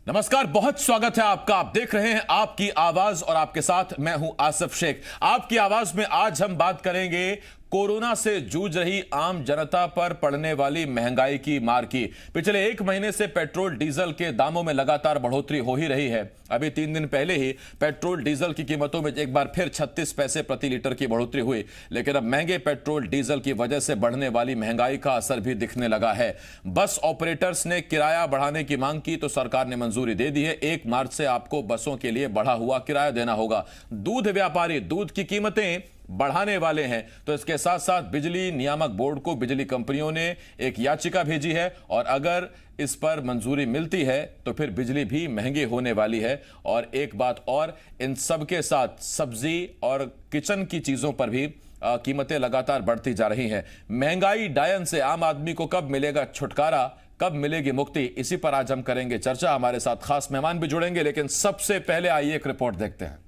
नमस्कार, बहुत स्वागत है आपका। आप देख रहे हैं आपकी आवाज और आपके साथ मैं हूं आसिफ शेख। आपकी आवाज में आज हम बात करेंगे कोरोना से जूझ रही आम जनता पर पड़ने वाली महंगाई की मार की। पिछले एक महीने से पेट्रोल डीजल के दामों में लगातार बढ़ोतरी हो ही रही है। अभी 3 दिन पहले ही पेट्रोल डीजल की कीमतों में एक बार फिर 36 पैसे प्रति लीटर की बढ़ोतरी हुई। लेकिन अब महंगे पेट्रोल डीजल की वजह से बढ़ने वाली महंगाई का असर भी दिखने लगा है। बस ऑपरेटर्स ने किराया बढ़ाने की मांग की तो सरकार ने मंजूरी दे दी है। 1 मार्च से आपको बसों के लिए बढ़ा हुआ किराया देना होगा। दूध व्यापारी दूध की कीमतें बढ़ाने वाले हैं, तो इसके साथ साथ बिजली नियामक बोर्ड को बिजली कंपनियों ने एक याचिका भेजी है और अगर इस पर मंजूरी मिलती है तो फिर बिजली भी महंगी होने वाली है। और एक बात और, इन सब के साथ सब्जी और किचन की चीजों पर भी कीमतें लगातार बढ़ती जा रही हैं। महंगाई डायन से आम आदमी को कब मिलेगा छुटकारा, कब मिलेगी मुक्ति, इसी पर आज हम करेंगे चर्चा। हमारे साथ खास मेहमान भी जुड़ेंगे, लेकिन सबसे पहले आइए एक रिपोर्ट देखते हैं।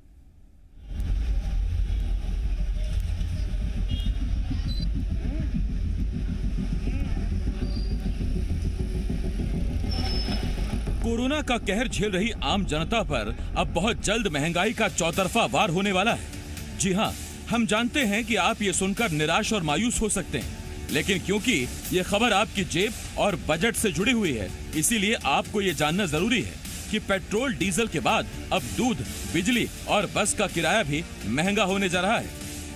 कोरोना का कहर झेल रही आम जनता पर अब बहुत जल्द महंगाई का चौतरफा वार होने वाला है। जी हां, हम जानते हैं कि आप ये सुनकर निराश और मायूस हो सकते हैं, लेकिन क्योंकि ये खबर आपकी जेब और बजट से जुड़ी हुई है, इसीलिए आपको ये जानना जरूरी है कि पेट्रोल डीजल के बाद अब दूध, बिजली और बस का किराया भी महंगा होने जा रहा है।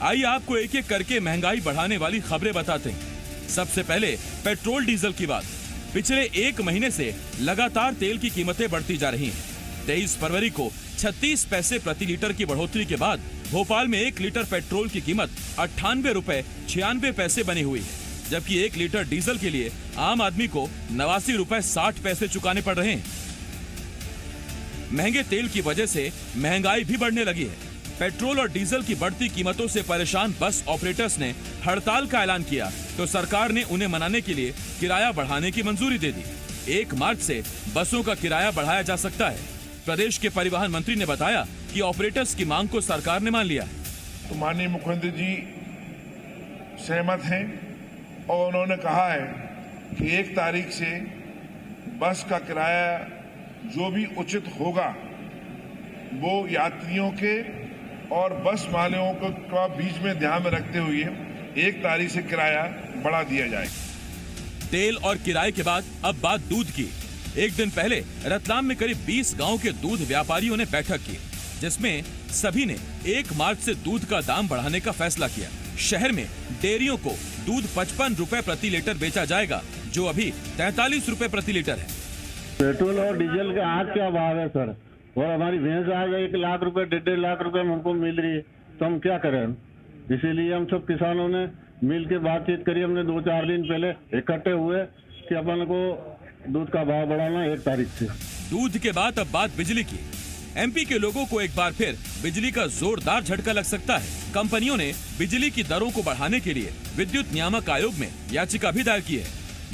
आइए आपको एक एक करके महंगाई बढ़ाने वाली खबरें बताते हैं। सबसे पहले पेट्रोल डीजल की बात। पिछले 1 महीने से लगातार तेल की कीमतें बढ़ती जा रही हैं। 23 फरवरी को 36 पैसे प्रति लीटर की बढ़ोतरी के बाद भोपाल में 1 लीटर पेट्रोल की कीमत 98 रुपए 96 पैसे बनी हुई है, जबकि 1 लीटर डीजल के लिए आम आदमी को 89 रुपए 60 पैसे चुकाने पड़ रहे हैं। महंगे तेल की वजह से महंगाई भी बढ़ने लगी है। पेट्रोल और डीजल की बढ़ती कीमतों से परेशान बस ऑपरेटर्स ने हड़ताल का ऐलान किया तो सरकार ने उन्हें मनाने के लिए किराया बढ़ाने की मंजूरी दे दी। 1 मार्च से बसों का किराया बढ़ाया जा सकता है। प्रदेश के परिवहन मंत्री ने बताया कि ऑपरेटर्स की मांग को सरकार ने मान लिया है। तो माननीय मुख्यमंत्री जी सहमत हैं और उन्होंने कहा है कि 1 तारीख से बस का किराया जो भी उचित होगा वो यात्रियों के और बस मालिकों को का बीच में ध्यान में रखते हुए 1 तारीख से किराया बढ़ा दिया जाएगा। तेल और किराए के बाद अब बात दूध की। एक दिन पहले रतलाम में करीब 20 गांव के दूध व्यापारियों ने बैठक की, जिसमें सभी ने 1 मार्च से दूध का दाम बढ़ाने का फैसला किया। शहर में डेयरियों को दूध 55 रुपए प्रति लीटर बेचा जाएगा, जो अभी 43 रुपए प्रति लीटर है। पेट्रोल और डीजल का आज क्या भाव है सर? और हमारी भैंस आज 1 लाख रुपए 1.5 लाख रुपए में हमको मिल रही है, तो हम क्या करें? इसीलिए हम सब किसानों ने मिल के बातचीत करी। हमने 2-4 दिन पहले इकट्ठे हुए कि अपन को दूध का भाव बढ़ाना 1 तारीख से। दूध के बाद अब बात बिजली की। एमपी के लोगों को एक बार फिर बिजली का जोरदार झटका लग सकता है। कंपनियों ने बिजली की दरों को बढ़ाने के लिए विद्युत नियामक आयोग में याचिका भी दायर की है।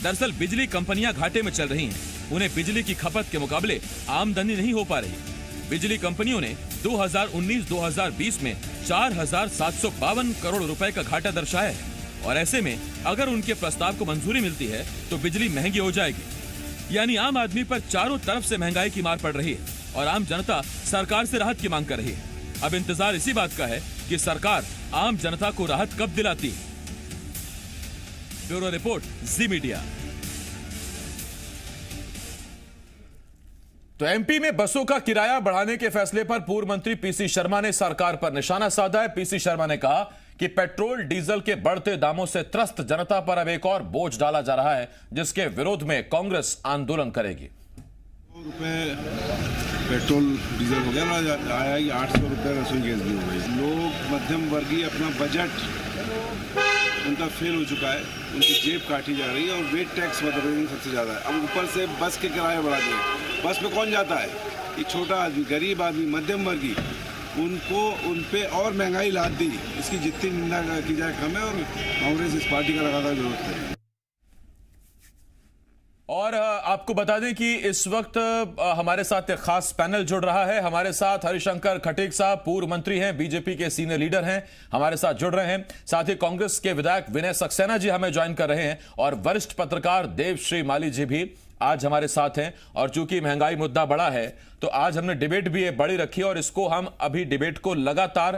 दरअसल बिजली कंपनियां घाटे में चल रही हैं। उन्हें बिजली की खपत के मुकाबले आमदनी नहीं हो पा रही। बिजली कंपनियों ने 2019-2020 में 4,752 करोड़ रुपए का घाटा दर्शाया है और ऐसे में अगर उनके प्रस्ताव को मंजूरी मिलती है तो बिजली महंगी हो जाएगी। यानी आम आदमी पर चारों तरफ से महंगाई की मार पड़ रही है और आम जनता सरकार से राहत की मांग कर रही है। अब इंतजार इसी बात का है कि सरकार आम जनता को राहत कब दिलाती है। ब्यूरो रिपोर्ट, जी मीडिया। तो एमपी में बसों का किराया बढ़ाने के फैसले पर पूर्व मंत्री पीसी शर्मा ने सरकार पर निशाना साधा है। पीसी शर्मा ने कहा कि पेट्रोल डीजल के बढ़ते दामों से त्रस्त जनता पर अब एक और बोझ डाला जा रहा है, जिसके विरोध में कांग्रेस आंदोलन करेगी। रुपए पेट्रोल डीजल हो गया ना, आया ही 800 रुपए रसोई गैस भी हो गई। लोग मध्यम वर्गीय अपना बजट उनका फेल हो चुका है, उनकी जेब काटी जा रही है और वेट टैक्स बढ़ रही है सबसे ज़्यादा। अब ऊपर से बस के किराए बढ़ा दिए। बस में कौन जाता है? ये छोटा आदमी, गरीब आदमी, मध्यम वर्गीय, उन पे और महंगाई लाद दी। इसकी जितनी निंदा की जाए कम है और कांग्रेस इस पार्टी का लगातार विरोध करेगी। और आपको बता दें कि इस वक्त हमारे साथ एक खास पैनल जुड़ रहा है। हमारे साथ हरिशंकर खटीक साहब, पूर्व मंत्री हैं, बीजेपी के सीनियर लीडर हैं, हमारे साथ जुड़ रहे हैं। साथ ही कांग्रेस के विधायक विनय सक्सेना जी हमें ज्वाइन कर रहे हैं और वरिष्ठ पत्रकार देवश्री माली जी भी आज हमारे साथ हैं और चूंकि महंगाई मुद्दा बड़ा है तो आज हमने डिबेट भी बड़ी रखी है और इसको हम अभी डिबेट को लगातार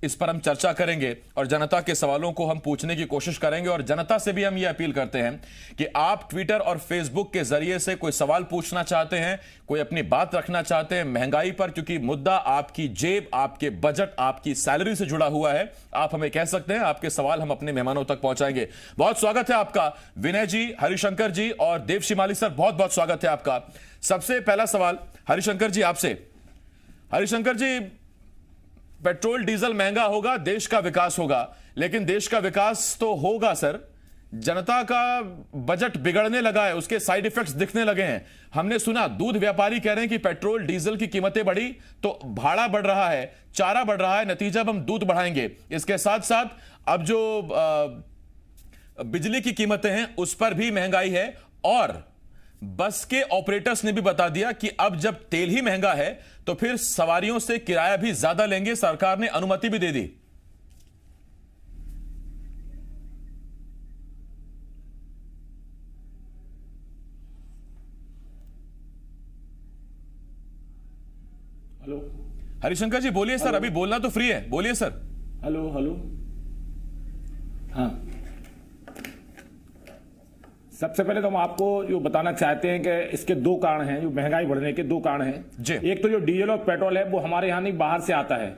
इस पर हम चर्चा करेंगे और जनता के सवालों को हम पूछने की कोशिश करेंगे। और जनता से भी हम ये अपील करते हैं कि आप ट्विटर और फेसबुक के जरिए से कोई सवाल पूछना चाहते हैं, कोई अपनी बात रखना चाहते हैं महंगाई पर, क्योंकि मुद्दा आपकी जेब, आपके बजट, आपकी सैलरी से जुड़ा हुआ है, आप हमें कह सकते हैं। आपके सवाल हम अपने मेहमानों तक पहुंचाएंगे। बहुत स्वागत है आपका विनय जी, हरिशंकर जी और देवशिमाली सर, बहुत बहुत स्वागत है आपका। सबसे पहला सवाल हरिशंकर जी आपसे। हरिशंकर जी, पेट्रोल डीजल महंगा होगा, देश का विकास होगा, लेकिन देश का विकास तो होगा सर, जनता का बजट बिगड़ने लगा है, उसके साइड इफेक्ट्स दिखने लगे हैं। हमने सुना दूध व्यापारी कह रहे हैं कि पेट्रोल डीजल की कीमतें बढ़ी तो भाड़ा बढ़ रहा है, चारा बढ़ रहा है, नतीजा अब हम दूध बढ़ाएंगे। इसके साथ साथ अब जो बिजली की कीमतें हैं उस पर भी महंगाई है और बस के ऑपरेटर्स ने भी बता दिया कि अब जब तेल ही महंगा है तो फिर सवारियों से किराया भी ज्यादा लेंगे, सरकार ने अनुमति भी दे दी। हेलो हरिशंकर जी बोलिए सर, अभी बोलना तो फ्री है, बोलिए सर। हेलो हेलो हाँ, सबसे पहले तो हम आपको जो बताना चाहते हैं कि इसके दो कारण हैं, जो महंगाई बढ़ने के दो कारण हैं। एक तो जो डीजल और पेट्रोल है वो हमारे यहाँ नहीं बाहर से आता है,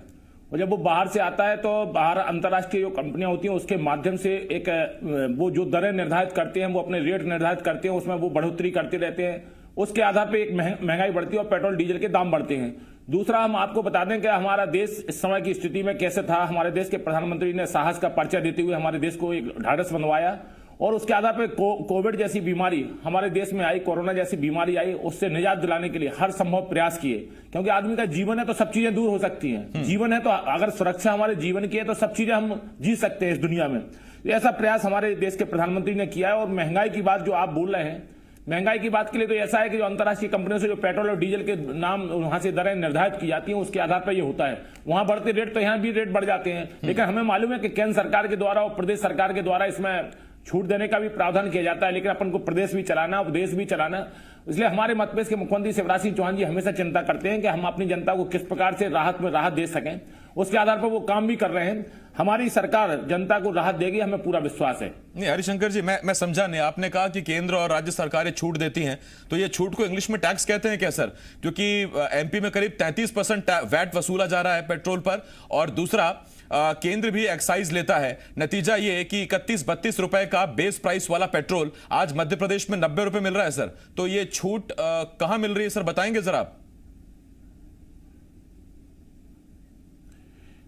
और जब वो बाहर से आता है तो बाहर अंतर्राष्ट्रीय जो कंपनियां होती हैं उसके माध्यम से एक वो जो दरें निर्धारित करते हैं, वो अपने रेट निर्धारित करते हैं, उसमें वो बढ़ोतरी करते रहते हैं, उसके आधार पर एक महंगाई बढ़ती है और पेट्रोल डीजल के दाम बढ़ते हैं। दूसरा, हम आपको बता दें कि हमारा देश इस समय की स्थिति में कैसे था। हमारे देश के प्रधानमंत्री ने साहस का परिचय देते हुए हमारे देश को एक ढाढ़स बनवाया और उसके आधार पर कोविड जैसी बीमारी हमारे देश में आई, कोरोना जैसी बीमारी आई, उससे निजात दिलाने के लिए हर संभव प्रयास किए। क्योंकि आदमी का जीवन है तो सब चीजें दूर हो सकती हैं, जीवन है तो अगर सुरक्षा हमारे जीवन की है तो सब चीजें हम जी सकते हैं इस दुनिया में। ऐसा प्रयास हमारे देश के प्रधानमंत्री ने किया है। और महंगाई की बात जो आप बोल रहे हैं, महंगाई की बात के लिए तो ऐसा है कि जो अंतर्राष्ट्रीय कंपनियों से जो पेट्रोल और डीजल के नाम वहां से दरें निर्धारित की जाती हैं उसके आधार पर ये होता है। वहां बढ़ते रेट तो यहाँ भी रेट बढ़ जाते हैं, लेकिन हमें मालूम है कि केंद्र सरकार के द्वारा और प्रदेश सरकार के द्वारा इसमें छूट देने का भी प्रावधान किया जाता है, लेकिन अपन को प्रदेश भी चलाना और देश भी चलाना, इसलिए हमारे मध्य प्रदेश के मुख्यमंत्री शिवराज सिंह चौहान जी हमेशा चिंता करते हैं कि हम अपनी जनता को किस प्रकार से राहत में राहत दे सकें। उसके आधार पर वो काम भी कर रहे हैं। हमारी सरकार जनता को राहत देगी, हमें पूरा विश्वास है। नहीं हरिशंकर जी, मैं समझा नहीं, आपने कहा कि केंद्र और राज्य सरकारें छूट देती हैं, तो ये छूट को इंग्लिश में टैक्स कहते हैं क्या सर? क्योंकि एमपी में करीब 33% वैट वसूला जा रहा है पेट्रोल पर, और दूसरा केंद्र भी एक्साइज लेता है। नतीजा ये कि 31-32 रुपए का बेस प्राइस वाला पेट्रोल आज मध्य प्रदेश में 90 रुपए मिल रहा है सर। तो ये छूट कहां मिल रही है सर, बताएंगे जरा आप?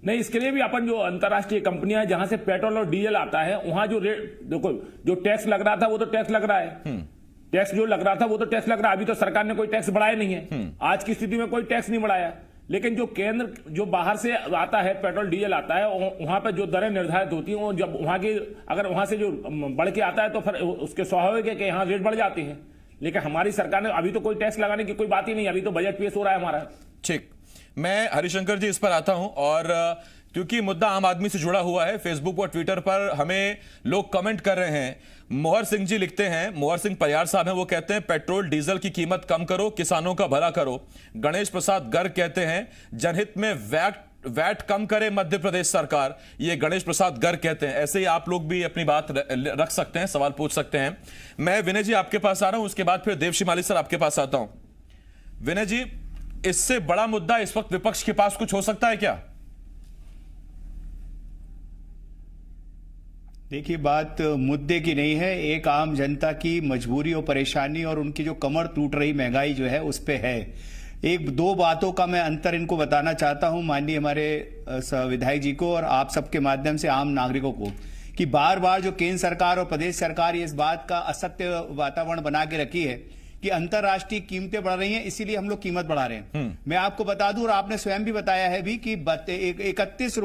नहीं, इसके लिए भी अपन जो अंतर्राष्ट्रीय कंपनियां जहां से पेट्रोल और डीजल आता है वहां जो रेट, देखो जो टैक्स लग रहा था वो तो टैक्स लग रहा है, टैक्स जो लग रहा था वो तो टैक्स लग रहा है। अभी तो सरकार ने कोई टैक्स बढ़ाया नहीं है, आज की स्थिति में कोई टैक्स नहीं बढ़ाया। लेकिन जो केंद्र जो बाहर से आता है पेट्रोल डीजल आता है, वहां पर जो दरें निर्धारित होती हैं, जब वहां की अगर वहां से जो बढ़ के आता है तो फिर उसके स्वाभाविक है कि यहाँ रेट बढ़ जाते हैं। लेकिन हमारी सरकार ने अभी तो कोई टैक्स लगाने की कोई बात ही नहीं, अभी तो बजट पेश हो रहा है हमारा। ठीक, मैं हरिशंकर जी इस पर आता हूं, और क्योंकि मुद्दा आम आदमी से जुड़ा हुआ है, फेसबुक और ट्विटर पर हमें लोग कमेंट कर रहे हैं। मोहर सिंह जी लिखते हैं, मोहर सिंह परियार साहब हैं, वो कहते हैं पेट्रोल डीजल की कीमत कम करो, किसानों का भला करो। गणेश प्रसाद गर्ग कहते हैं जनहित में वैट कम करे मध्य प्रदेश सरकार, ये गणेश प्रसाद गर्ग कहते हैं। ऐसे ही आप लोग भी अपनी बात रख सकते हैं, सवाल पूछ सकते हैं। मैं विनय जी आपके पास आ रहा हूं, उसके बाद फिर देवशिमाली सर आपके पास आता हूं। विनय जी, इससे बड़ा मुद्दा इस वक्त विपक्ष के पास कुछ हो सकता है क्या? देखिए, बात मुद्दे की नहीं है, एक आम जनता की मजबूरी और परेशानी और उनकी जो कमर टूट रही महंगाई जो है उस पे है। एक दो बातों का मैं अंतर इनको बताना चाहता हूं, माननीय हमारे विधायक जी को और आप सबके माध्यम से आम नागरिकों को, कि बार बार जो केंद्र सरकार और प्रदेश सरकार इस बात का असत्य वातावरण बना के रखी है कि अंतर्राष्ट्रीय कीमतें बढ़ रही हैं इसीलिए हम लोग कीमत बढ़ा रहे हैं। मैं आपको बता दूं, और आपने स्वयं भी बताया है भी, कि 31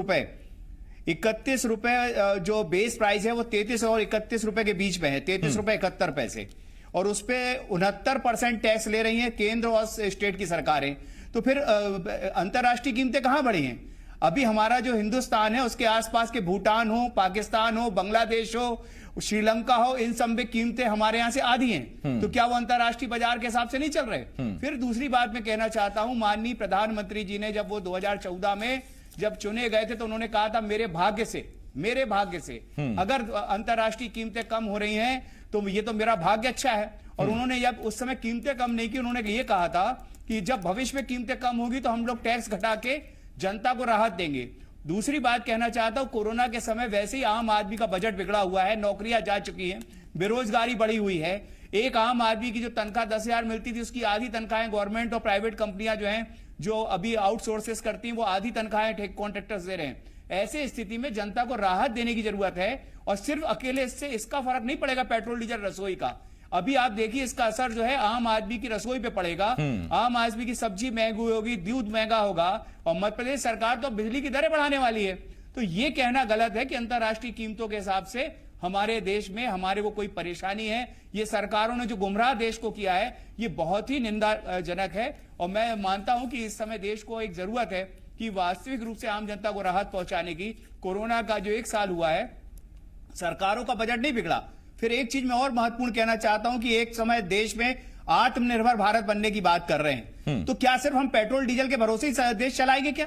रुपए जो बेस प्राइस है वो 33 और 31 रुपए के बीच में है, 33 रुपए 71 पैसे, और उस पे 69% टैक्स ले रही हैं केंद्र और स्टेट की सरकारें। तो फिर अंतर्राष्ट्रीय कीमतें कहां बढ़ी हैं? अभी हमारा जो हिंदुस्तान है उसके आसपास के भूटान हो, पाकिस्तान हो, बांग्लादेश हो, श्रीलंका हो, इन सब में कीमतें हमारे यहां से आधी हैं। तो क्या वो अंतरराष्ट्रीय बाजार के हिसाब से नहीं चल रहे? फिर दूसरी बात मैं कहना चाहता हूं, माननीय प्रधानमंत्री जी ने जब वो 2014 में जब चुने गए थे तो उन्होंने कहा था मेरे भाग्य से अगर अंतरराष्ट्रीय कीमतें कम हो रही हैं तो ये तो मेरा भाग्य अच्छा है। और उन्होंने जब उस समय कीमतें कम नहीं की, उन्होंने ये कहा था कि जब भविष्य में कीमतें कम होगी तो हम लोग टैक्स घटा के जनता को राहत देंगे। दूसरी बात कहना चाहता हूं, कोरोना के समय वैसे ही आम आदमी का बजट बिगड़ा हुआ है, नौकरियां जा चुकी हैं, बेरोजगारी बढ़ी हुई है। एक आम आदमी की जो तनख्वाह 10,000 मिलती थी उसकी आधी तनख्वाहें गवर्नमेंट और प्राइवेट कंपनियां जो हैं जो अभी आउटसोर्सेस करती हैं वो आधी तनख्वाहें कॉन्ट्रैक्टर्स दे रहे हैं। ऐसे स्थिति में जनता को राहत देने की जरूरत है और सिर्फ अकेले इससे इसका फर्क नहीं पड़ेगा पेट्रोल डीजल रसोई का। अभी आप देखिए इसका असर जो है आम आदमी की रसोई पे पड़ेगा। आम आदमी की सब्जी महंगी होगी, दूध महंगा होगा और मध्य प्रदेश सरकार तो बिजली की दरें बढ़ाने वाली है। तो ये कहना गलत है कि अंतरराष्ट्रीय कीमतों के हिसाब से हमारे देश में हमारे को कोई परेशानी है। ये सरकारों ने जो गुमराह देश को किया है ये बहुत ही निंदाजनक है। और मैं मानता हूं कि इस समय देश को एक जरूरत है कि वास्तविक रूप से आम जनता को राहत पहुंचाने की। कोरोना का जो 1 साल हुआ है सरकारों का बजट नहीं बिगड़ा। फिर एक चीज मैं और महत्वपूर्ण कहना चाहता हूं कि एक समय देश में आत्मनिर्भर भारत बनने की बात कर रहे हैं, तो क्या सिर्फ हम पेट्रोल डीजल के भरोसे ही देश चलाएंगे क्या?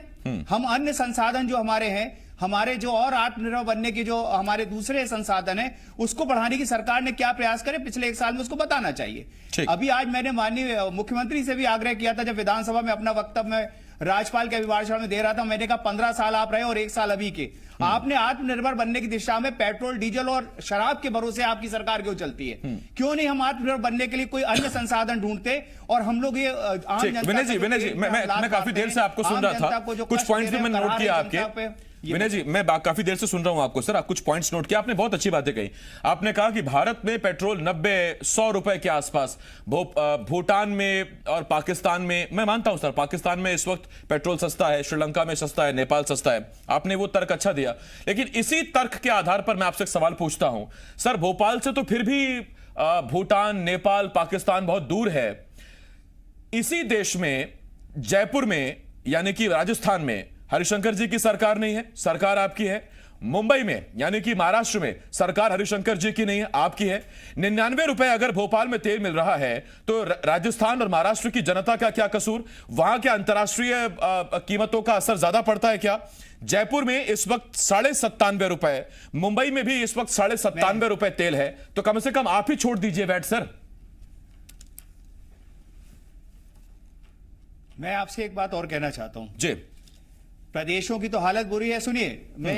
हम अन्य संसाधन जो हमारे हैं, हमारे जो और आत्मनिर्भर बनने के जो हमारे दूसरे संसाधन है उसको बढ़ाने की सरकार ने क्या प्रयास करे पिछले 1 साल में उसको बताना चाहिए। अभी आज मैंने माननीय मुख्यमंत्री से भी आग्रह किया था, जब विधानसभा में अपना वक्तव्य में राज्यपाल के अभिभाषण में दे रहा था, मैंने कहा 15 साल आप रहे और 1 साल अभी के, आपने आत्मनिर्भर बनने की दिशा में पेट्रोल डीजल और शराब के भरोसे आपकी सरकार क्यों चलती है? क्यों नहीं हम आत्मनिर्भर बनने के लिए कोई अन्य संसाधन ढूंढते और हम लोग ये आम जनता विनय जी मैं काफी देर से आपको सुन रहा था, कुछ पॉइंट्स भी मैंने नोट किया आपके। विनय जी मैं काफी देर से सुन रहा हूं आपको सर, आप कुछ पॉइंट्स नोट किया, आपने बहुत अच्छी बातें कही। आपने कहा कि भारत में पेट्रोल 90-100 रुपए के आसपास, भूटान में और पाकिस्तान में, मैं मानता हूं सर पाकिस्तान में इस वक्त पेट्रोल सस्ता है, श्रीलंका में सस्ता है, नेपाल सस्ता है, आपने वो तर्क अच्छा दिया। लेकिन इसी तर्क के आधार पर मैं आपसे एक सवाल पूछता हूं सर, भोपाल से तो फिर भी भूटान, नेपाल, पाकिस्तान बहुत दूर है। इसी देश में जयपुर में यानी कि राजस्थान में हरिशंकर जी की सरकार नहीं है, सरकार आपकी है। मुंबई में यानी कि महाराष्ट्र में सरकार हरिशंकर जी की नहीं है, आपकी है। 99 रुपए अगर भोपाल में तेल मिल रहा है तो राजस्थान और महाराष्ट्र की जनता का क्या कसूर? वहां क्या अंतर्राष्ट्रीय कीमतों का असर ज्यादा पड़ता है क्या? जयपुर में इस वक्त 97.5 रुपए, मुंबई में भी इस वक्त 97.5 रुपए तेल है, तो कम से कम आप ही छोड़ दीजिए वैट सर। मैं आपसे एक बात और कहना चाहता हूं जी। प्रदेशों की तो हालत बुरी है। सुनिए, मैं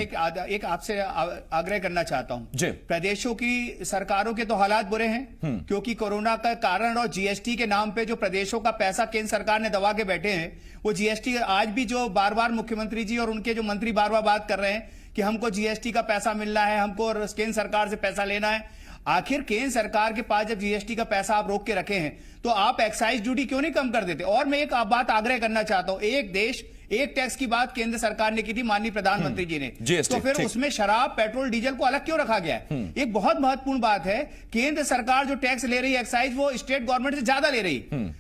एक आपसे आग्रह करना चाहता हूं जी। प्रदेशों की सरकारों के तो हालात बुरे हैं क्योंकि कोरोना का कारण और जीएसटी के नाम पे जो प्रदेशों का पैसा केंद्र सरकार ने दबा के बैठे हैं, वो जीएसटी आज भी जो बार बार मुख्यमंत्री जी और उनके जो मंत्री बार बार बात कर रहे हैं कि हमको जीएसटी का पैसा मिलना है, हमको केंद्र सरकार से पैसा लेना है। आखिर केंद्र सरकार के पास जब जीएसटी का पैसा आप रोक के रखे हैं तो आप एक्साइज ड्यूटी क्यों नहीं कम कर देते? और मैं एक बात आग्रह करना चाहता हूं, एक देश एक टैक्स की बात केंद्र सरकार ने की थी, माननीय प्रधानमंत्री जी ने, तो फिर उसमें शराब, पेट्रोल, डीजल को अलग क्यों रखा गया है? एक बहुत महत्वपूर्ण बात है, केंद्र सरकार जो टैक्स ले रही है एक्साइज, वो स्टेट गवर्नमेंट से ज्यादा ले रही।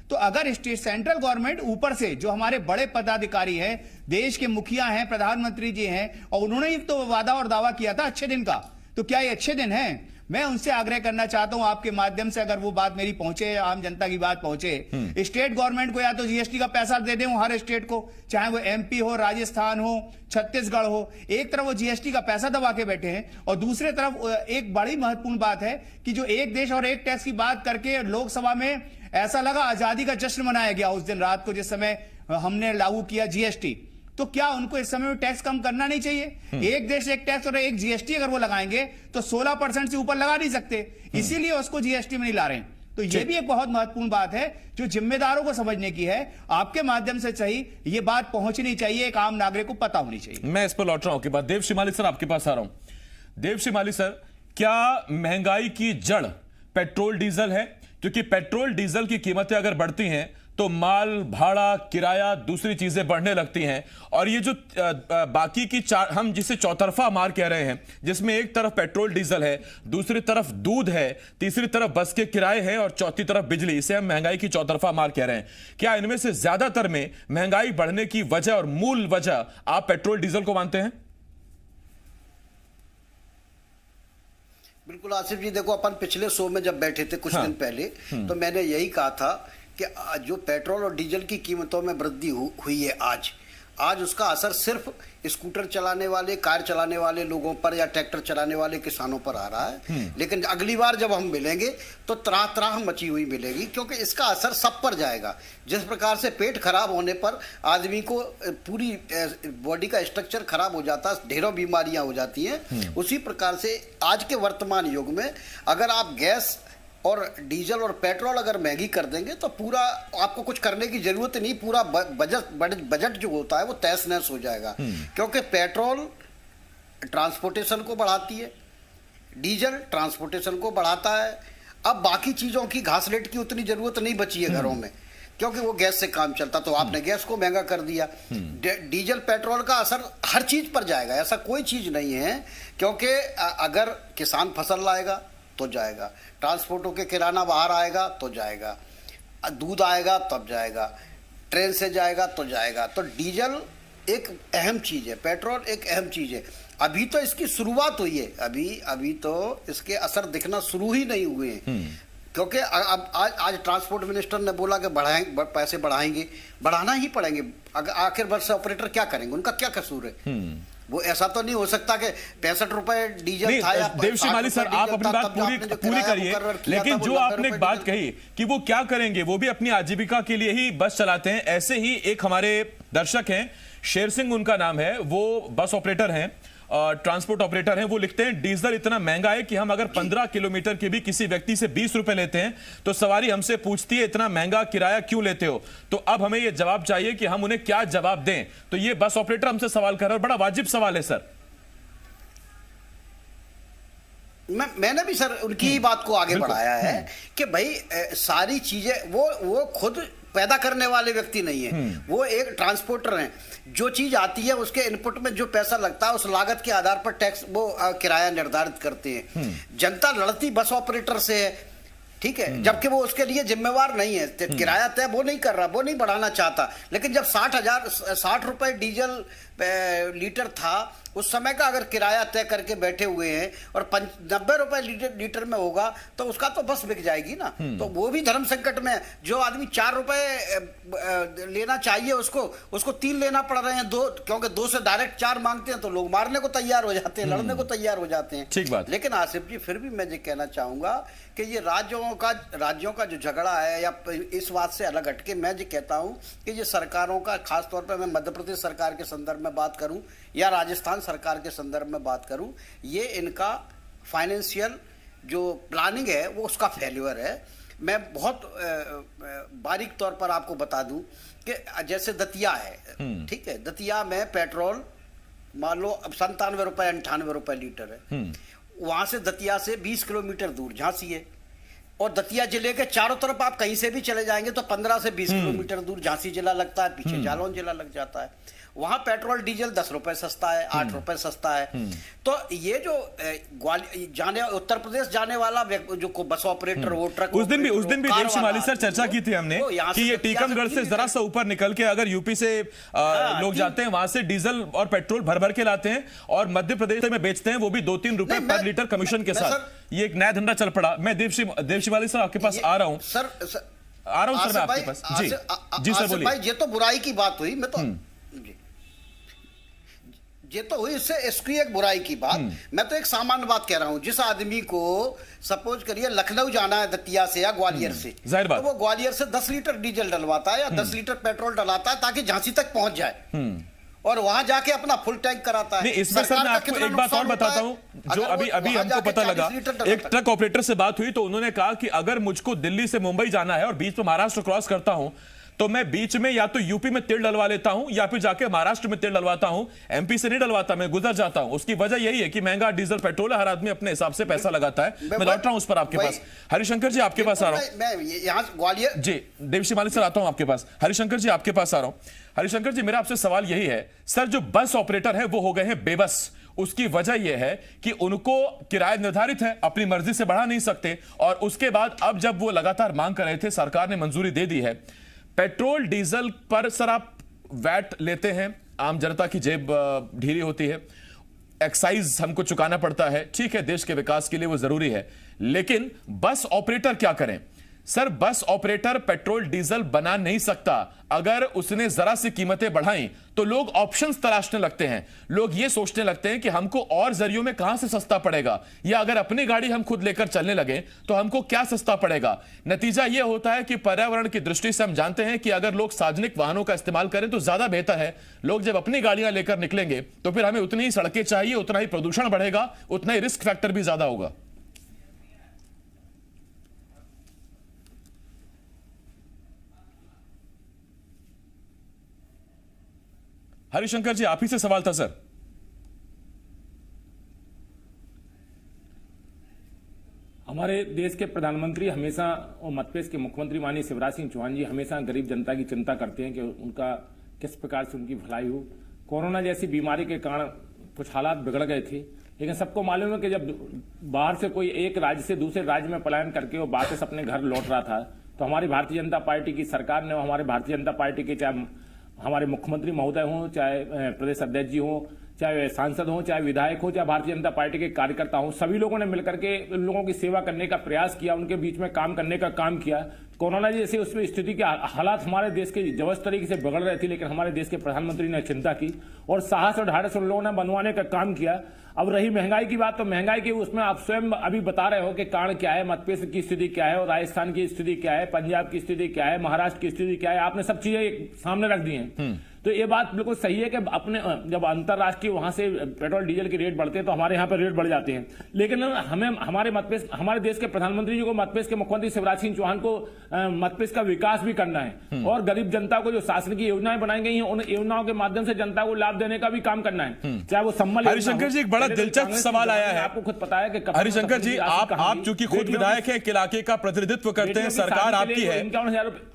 तो अगर सेंट्रल गवर्नमेंट ऊपर से जो हमारे बड़े पदाधिकारी हैं, देश के मुखिया हैं, प्रधानमंत्री जी हैं, और उन्होंने तो वादा और दावा किया था अच्छे दिन का, तो क्या ये अच्छे दिन है? मैं उनसे आग्रह करना चाहता हूं आपके माध्यम से, अगर वो बात मेरी पहुंचे, आम जनता की बात पहुंचे, स्टेट गवर्नमेंट को या तो जीएसटी का पैसा दे दें हर स्टेट को, चाहे वो एमपी हो, राजस्थान हो, छत्तीसगढ़ हो। एक तरफ वो जीएसटी का पैसा दबा के बैठे हैं और दूसरे तरफ एक बड़ी महत्वपूर्ण बात है कि जो एक देश और एक टैक्स की बात करके लोकसभा में ऐसा लगा आजादी का जश्न मनाया गया उस दिन रात को जिस समय हमने लागू किया जीएसटी। तो क्या उनको इस समय में टैक्स कम करना नहीं चाहिए? एक देश एक टैक्स और एक जीएसटी अगर वो लगाएंगे तो 16% से ऊपर लगा नहीं सकते, इसीलिए उसको जीएसटी में नहीं ला रहे हैं। तो ये भी एक बहुत महत्वपूर्ण बात है जो जिम्मेदारों को समझने की है। आपके माध्यम से चाहिए ये बात पहुंचनी चाहिए, एक आम नागरिक को पता होनी चाहिए। मैं इस पर लौट रहा हूं के बाद देव शिमाली सर आपके पास आ रहा हूं। देव शिमाली सर, क्या महंगाई की जड़ पेट्रोल डीजल है? क्योंकि पेट्रोल डीजल की कीमतें अगर बढ़ती हैं तो माल भाड़ा, किराया, दूसरी चीजें बढ़ने लगती हैं। और ये जो बाकी की हम जिसे चौतरफा मार कह रहे हैं, जिसमें एक तरफ पेट्रोल डीजल है, दूसरी तरफ दूध है, तीसरी तरफ बस के किराए हैं और चौथी तरफ बिजली, इसे हम महंगाई की चौतरफा मार कह रहे हैं। क्या इनमें से ज्यादातर में महंगाई बढ़ने की वजह और मूल वजह आप पेट्रोल डीजल को मानते हैं? बिल्कुल आसिफ जी, देखो अपन पिछले शो में जब बैठे थे कुछ दिन पहले, तो मैंने यही कहा था कि जो पेट्रोल और डीजल की कीमतों में वृद्धि हुई है आज उसका असर सिर्फ स्कूटर चलाने वाले, कार चलाने वाले लोगों पर या ट्रैक्टर चलाने वाले किसानों पर आ रहा है। लेकिन अगली बार जब हम मिलेंगे तो त्राह मची हुई मिलेगी, क्योंकि इसका असर सब पर जाएगा। जिस प्रकार से पेट खराब होने पर आदमी को पूरी बॉडी का स्ट्रक्चर खराब हो जाता है, ढेरों बीमारियां हो जाती हैं, उसी प्रकार से आज के वर्तमान युग में अगर आप गैस और डीजल और पेट्रोल अगर महंगी कर देंगे तो पूरा आपको कुछ करने की जरूरत नहीं, पूरा बजट जो होता है वो तहस नहस हो जाएगा। क्योंकि पेट्रोल ट्रांसपोर्टेशन को बढ़ाती है, डीजल ट्रांसपोर्टेशन को बढ़ाता है। अब बाकी चीजों की घासलेट की उतनी जरूरत नहीं बची है घरों में, क्योंकि वो गैस से काम चलता, तो आपने गैस को महंगा कर दिया। डीजल पेट्रोल का असर हर चीज पर जाएगा, ऐसा कोई चीज नहीं है। क्योंकि अगर किसान फसल लाएगा तो जाएगा, ट्रांसपोर्टों के किराना बाहर आएगा तो जाएगा, दूध आएगा तब जाएगा, ट्रेन से जाएगा तो जाएगा। तो डीजल एक अहम चीज है, पेट्रोल एक अहम चीज है। अभी तो इसकी शुरुआत हुई है, अभी तो इसके असर दिखना शुरू ही नहीं हुए हैं। क्योंकि अब आज ट्रांसपोर्ट मिनिस्टर ने बोला कि पैसे बढ़ाना ही पड़ेंगे। आखिर बस ऑपरेटर क्या करेंगे, उनका क्या कसूर है? वो ऐसा तो नहीं हो सकता कि 65 रुपए डीजल था या देवशी माली सर, आप अपनी बात पूरी करिए। लेकिन जो आपने एक बात कही कि वो क्या करेंगे, वो भी अपनी आजीविका के लिए ही बस चलाते हैं। ऐसे ही एक हमारे दर्शक हैं, शेर सिंह उनका नाम है, वो बस ऑपरेटर हैं, ट्रांसपोर्ट ऑपरेटर हैं। वो लिखते हैं डीजल इतना महंगा है कि हम अगर 15 किलोमीटर के भी किसी व्यक्ति से 20 रुपए लेते हैं तो सवारी हमसे पूछती है इतना महंगा किराया क्यों लेते हो। तो अब हमें यह जवाब चाहिए कि हम उन्हें क्या जवाब दें। तो ये बस ऑपरेटर हमसे सवाल कर रहे हैं, बड़ा वाजिब सवाल है सर। मैंने भी सर उनकी ही बात को आगे बढ़ाया है कि भाई सारी चीजें वो खुद पैदा करने वाले व्यक्ति नहीं है, वो एक ट्रांसपोर्टर हैं। जो चीज आती है उसके इनपुट में जो पैसा लगता है उस लागत के आधार पर टैक्स वो किराया निर्धारित करते हैं। जनता लड़ती बस ऑपरेटर से है, ठीक है, जबकि वो उसके लिए जिम्मेवार नहीं है। किराया तय वो नहीं कर रहा, वो नहीं बढ़ाना चाहता। लेकिन जब 60 रुपए डीजल लीटर था उस समय का अगर किराया तय करके बैठे हुए हैं और 90 रुपए लीटर में होगा तो उसका तो बस बिक जाएगी ना। तो वो भी धर्म संकट में है। जो आदमी 4 रुपए लेना चाहिए उसको 3 लेना पड़ रहे हैं, 2, क्योंकि 2 से डायरेक्ट 4 मांगते हैं तो लोग मारने को तैयार हो जाते हैं, लड़ने को तैयार हो जाते हैं। ठीक बात। लेकिन आसिफ जी फिर भी मैं ये कहना चाहूंगा कि ये राज्यों का जो झगड़ा है, या इस बात से अलग हटके मैं ये कहता हूं कि ये सरकारों का, खासतौर पर मैं मध्य प्रदेश सरकार के संदर्भ में बात करूं या राजस्थान सरकार के संदर्भ में बात करूं, ये इनका फाइनेंशियल जो प्लानिंग है वो उसका फेल्यूर है। मैं बहुत बारीक तौर पर आपको बता दूं कि जैसे दतिया है, ठीक है, दतिया में पेट्रोल मान लो अब 97 रुपए 98 रुपए लीटर है। वहां से दतिया से 20 किलोमीटर दूर झांसी है, और दतिया जिले के चारों तरफ आप कहीं से भी चले जाएंगे तो 15 से 20 किलोमीटर दूर झांसी जिला लगता है, पीछे जालौन जिला लग जाता है। वहां पेट्रोल डीजल 10 रुपए सस्ता है, 8 रुपए सस्ता है। तो ये जो उत्तर प्रदेश जाने वाला जो बस ऑपरेटर हो, ट्रक उस दिन भी देवशी माली सर चर्चा की थी हमने कि ये टीकमगढ़ से जरा सा ऊपर निकल के अगर यूपी से लोग जाते हैं, वहां से डीजल और पेट्रोल भर के लाते हैं और मध्य प्रदेश में बेचते हैं, वो भी 2-3 रुपए पर लीटर कमीशन के साथ। ये एक नया धंधा चल पड़ा। मैं देवशी माली सर आपके पास आ रहा हूं सर मैं आपके पास। जी सर बोलिए। भाई ये तो बुराई की बात हुई, मैं तो ये तो हुई इसकी एक बुराई की बात। मैं तो एक सामान्य बात कह रहा हूं। जिस आदमी को सपोज करिए लखनऊ जाना है दतिया से या ग्वालियर से, तो वो ग्वालियर से 10 लीटर डीजल डलवाता है या 10 लीटर पेट्रोल डलवाता है ताकि झांसी तक पहुंच जाए, और वहां जाके अपना फुल टैंक कराता है। इसमें सर मैं आपको एक बात और बताता हूं, जो अभी हमको पता लगा। एक ट्रक ऑपरेटर से बात हुई तो उन्होंने कहा कि अगर मुझको दिल्ली से मुंबई जाना है और बीच में महाराष्ट्र क्रॉस करता हूं तो मैं बीच में या तो यूपी में तेल डलवा लेता हूं या फिर जाके महाराष्ट्र में तेल डलवाता हूं, एमपी से नहीं डलवाता, मैं गुजर जाता हूं। उसकी वजह यही है कि महंगा डीजल पेट्रोल है, हर आदमी अपने हिसाब से पैसा लगाता है। मैं लौट रहा हूं उस पर आपके पास। हरिशंकर जी आपके पास आ रहा हूं। मैं यहां ग्वालियर जी देवशी मालिक सर आता हूं आपके पास। हरिशंकर जी आपके पास आ रहा हूं। हरिशंकर जी मेरा आपसे सवाल यही है सर, जो बस ऑपरेटर है वो हो गए हैं बेबस। उसकी वजह यह है कि उनको किराया निर्धारित है, अपनी मर्जी से बढ़ा नहीं सकते, और उसके बाद अब जब वो लगातार मांग कर रहे थे, सरकार ने मंजूरी दे दी है। पेट्रोल डीजल पर सर आप वैट लेते हैं, आम जनता की जेब ढीली होती है, एक्साइज हमको चुकाना पड़ता है, ठीक है, देश के विकास के लिए वो जरूरी है, लेकिन बस ऑपरेटर क्या करें? Sir bus operator petrol diesel बना नहीं सकता। अगर उसने जरा सी कीमतें बढ़ाई तो लोग ऑप्शंस तलाशने लगते हैं, लोग ये सोचने लगते हैं कि हमको और जरियों में कहां से सस्ता पड़ेगा, या अगर अपनी गाड़ी हम खुद लेकर चलने लगे तो हमको क्या सस्ता पड़ेगा। नतीजा यह होता है कि पर्यावरण की दृष्टि से हम जानते हैं कि अगर लोग सार्वजनिक वाहनों का इस्तेमाल करें तो ज्यादा बेहतर है। लोग जब अपनी गाड़ियां लेकर निकलेंगे तो फिर हमें उतनी ही सड़कें चाहिए, उतना ही प्रदूषण बढ़ेगा, उतना ही रिस्क फैक्टर भी ज्यादा होगा। हरिशंकर जी आप ही से सवाल था सर। हमारे देश के प्रधानमंत्री हमेशा और मध्य प्रदेश के मुख्यमंत्री माननीय शिवराज सिंह चौहान जी हमेशा गरीब जनता की चिंता करते हैं कि उनका किस प्रकार से उनकी भलाई हो। कोरोना जैसी बीमारी के कारण कुछ हालात बिगड़ गए थे, लेकिन सबको मालूम है कि जब बाहर से कोई एक राज्य से दूसरे राज्य में पलायन करके वो वापस अपने घर लौट रहा था, तो हमारी भारतीय जनता पार्टी की सरकार ने, हमारे भारतीय जनता पार्टी के चाहे हमारे मुख्यमंत्री महोदय हों, चाहे प्रदेश अध्यक्ष जी हों, चाहे सांसद हों, चाहे विधायक हो, चाहे भारतीय जनता पार्टी के कार्यकर्ता हों, सभी लोगों ने मिलकर के लोगों की सेवा करने का प्रयास किया, उनके बीच में काम करने का काम किया। कोरोना जैसे उसमें स्थिति के हालात हमारे देश के जबरदस्त तरीके से बिगड़ रहे थे, लेकिन हमारे देश के प्रधानमंत्री ने चिंता की और साहस और ढाढ़स उन लोगों ने बनवाने का काम किया। अब रही महंगाई की बात, तो महंगाई की उसमें आप स्वयं अभी बता रहे हो कि कारण क्या है, मध्य प्रदेश की स्थिति क्या है और राजस्थान की स्थिति क्या है, पंजाब की स्थिति क्या है, महाराष्ट्र की स्थिति क्या है, आपने सब चीजें सामने रख दी हैं। तो ये बात बिल्कुल सही है कि अपने जब अंतरराष्ट्रीय वहां से पेट्रोल डीजल के रेट बढ़ते हैं तो हमारे यहाँ पर रेट बढ़ जाते हैं, लेकिन हमें हमारे देश के प्रधानमंत्री जी को, मध्य प्रदेश के मुख्यमंत्री शिवराज सिंह चौहान को मध्य प्रदेश का विकास भी करना है और गरीब जनता को जो शासन की योजनाएं बनाई गई हैं उन योजनाओं के माध्यम से जनता को लाभ देने का भी काम करना है, चाहे वो सम्मल। हरिशंकर जी एक बड़ा दिलचस्प सवाल आया है, आपको खुद पता है कि हरिशंकर जी आप चूंकि खुद विधायक हैं, इलाके का प्रतिनिधित्व करते हैं, सरकार आपकी है।